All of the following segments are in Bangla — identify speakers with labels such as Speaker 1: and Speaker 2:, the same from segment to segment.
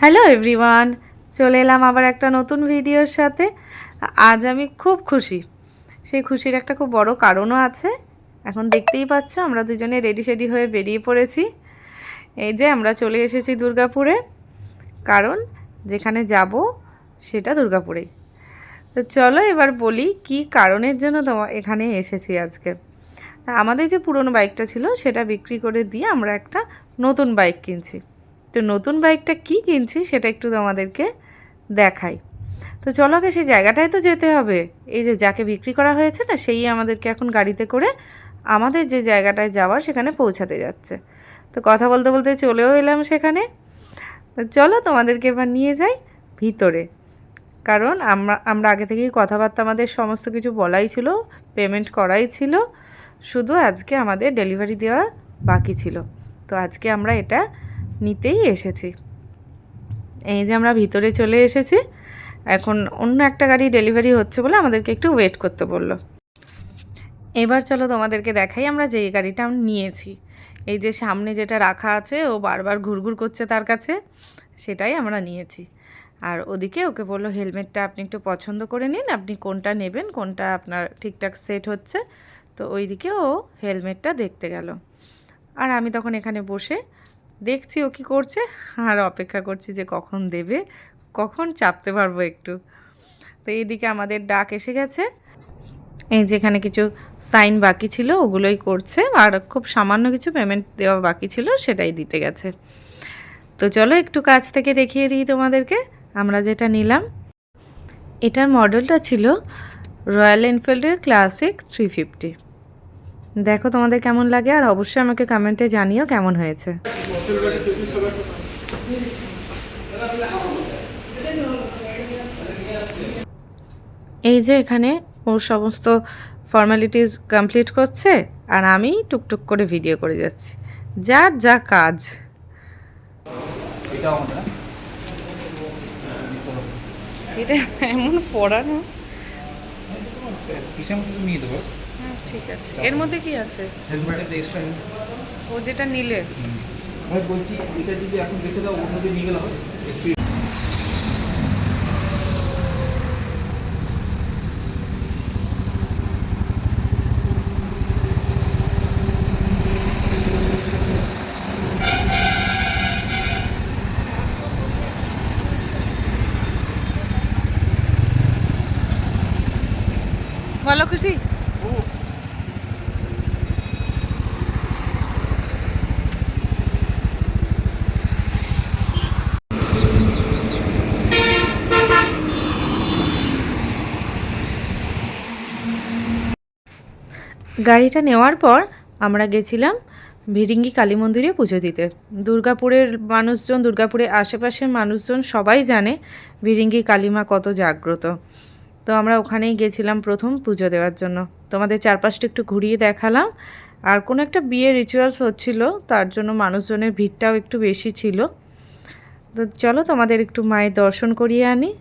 Speaker 1: হ্যালো এভরিওয়ান, চলে এলাম আবার একটা নতুন ভিডিওর সাথে। আজ আমি খুব খুশি। সেই খুশির একটা খুব বড় কারণও আছে। এখন দেখতেই পাচ্ছ আমরা দুজনে রেডি হয়ে বেরিয়ে পড়েছি। এই যে আমরা চলে এসেছি দুর্গাপুরে, কারণ যেখানে যাব সেটা দুর্গাপুরেই। তো চলো এবার বলি কি কারণের জন্য এখানে এসেছি আজকে। আমাদের যে পুরনো বাইকটা ছিল সেটা বিক্রি করে দিয়ে আমরা একটা নতুন বাইক কিনছি। তো নতুন বাইকটা কি কিনছি সেটা একটু তোমাদেরকে দেখাই। তো চলো আগে সেই জায়গাটায় তো যেতে হবে। এই যে যাকে বিক্রি করা হয়েছে না, সেই আমাদেরকে এখন গাড়িতে করে আমাদের যে জায়গাটায় যাওয়ার সেখানে পৌঁছাতে যাচ্ছে। তো কথা বলতে বলতে চলেও এলাম সেখানে। তো চলো তোমাদেরকে এবার নিয়ে যাই ভিতরে, কারণ আমরা আগে থেকেই কথাবার্তা আমাদের সমস্ত কিছু বলাই ছিল, পেমেন্ট করাই ছিল, শুধু আজকে আমাদের ডেলিভারি দেওয়ার বাকি ছিল। তো আজকে আমরা এটা নিতেই এসেছি। এই যে আমরা ভিতরে চলে এসেছি। এখন অন্য একটা গাড়ি ডেলিভারি হচ্ছে বলে আমাদেরকে একটু ওয়েট করতে বললো। এবার চলো তোমাদেরকে দেখাই আমরা যেই গাড়িটা নিয়েছি। এই যে সামনে যেটা রাখা আছে, ও বারবার ঘুরঘুর করছে তার কাছে, সেটাই আমরা নিয়েছি। আর ওদিকে ওকে বললো হেলমেটটা আপনি একটু পছন্দ করে নিন, আপনি কোনটা নেবেন, কোনটা আপনার ঠিকঠাক সেট হচ্ছে। তো ওইদিকে ও হেলমেটটা দেখতে গেল, আর আমি তখন এখানে বসে দেখছি ও কী করছে, আর অপেক্ষা করছি যে কখন দেবে, কখন চাপতে পারবো একটু। তো এইদিকে আমাদের ডাক এসে গেছে। এই যেখানে কিছু সাইন বাকি ছিল ওগুলোই করছে, আর খুব সামান্য কিছু পেমেন্ট দেওয়া বাকি ছিল সেটাই দিতে গেছে। তো চলো একটু কাছ থেকে দেখিয়ে দিই তোমাদেরকে আমরা যেটা নিলাম। এটার মডেলটা ছিল রয়্যাল এনফিল্ডের ক্লাসিক 350। দেখো তোমাদের কেমন লাগে, আর অবশ্যই আমাকে কমেন্টে জানিও কেমন হয়েছে। এই যে এখানে ওর সমস্ত ফর্মালিটিস কমপ্লিট করছে, আর আমি টুকটুক করে ভিডিও করে যাচ্ছি, যার যা কাজ। এটা এমন পড়ানো, হ্যাঁ ঠিক আছে। এর মধ্যে কি আছে? ও যেটা নিলে
Speaker 2: বলছি এটা যদি এখন রেখে দাও, ওর মধ্যে নিয়ে গেলে হবে।
Speaker 1: ভালো খুশি। গাড়িটা নেওয়ার পর আমরা গেছিলাম ভিরিঙ্গি কালী মন্দিরে পুজো দিতে। দুর্গাপুরের মানুষজন, দুর্গাপুরের আশেপাশের মানুষজন সবাই জানে ভিরিঙ্গি কালীমা কত জাগ্রত। তো আমরা ওখানেই গেছিলাম প্রথম পুজো দেওয়ার জন্য। তোমাদের চারপাশটা একটু ঘুরিয়ে দেখালাম। আর কোনো একটা বিয়ে রিচুয়ালস হচ্ছিল, তার জন্য মানুষজনের ভিড়টাও একটু বেশি ছিল। তো চলো তোমাদের একটু মায়ের দর্শন করিয়ে আনি।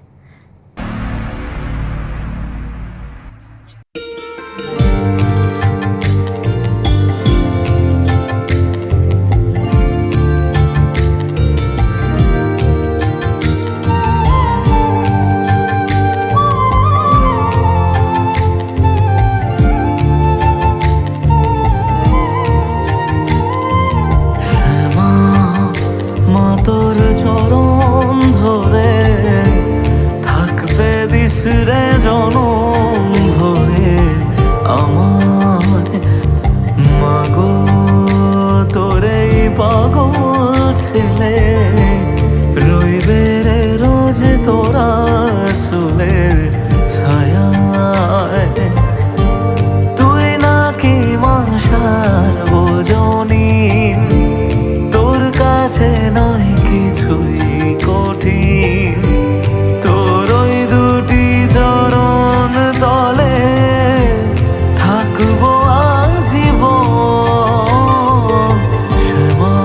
Speaker 3: তোর চরণ ধরে থাকতে দিস রে জনম ধরে আমার মাগো, তোরে পাগল ছেলে রইবে রে রোজ তোরা চুলের ছায়ায়। তুই নাকি মাসার বোঝনি, তোর কাছে নয় কিছুই কঠিন, তোর ওই দুটি চরণ তলে থাকবো আজীবন। শ্যামা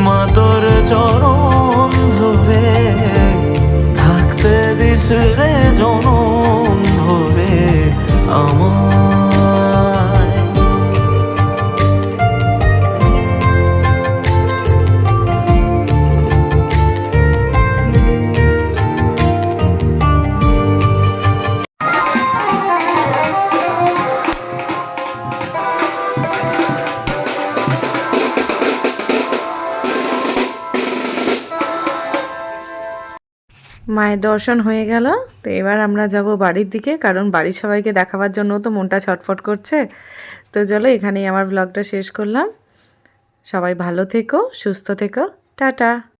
Speaker 3: মা তোর চরণ ধরে থাকতে দিস রে জনম ধরে আমার।
Speaker 1: মায়ের দর্শন হয়ে গেল। তো এবার আমরা যাব বাড়ির দিকে, কারণ বাড়ির সবাইকে দেখাবার জন্য তো মনটা ছটফট করছে। তো চলো এখানেই আমার ব্লগটা শেষ করলাম। সবাই ভালো থেকো, সুস্থ থেকো, টাটা।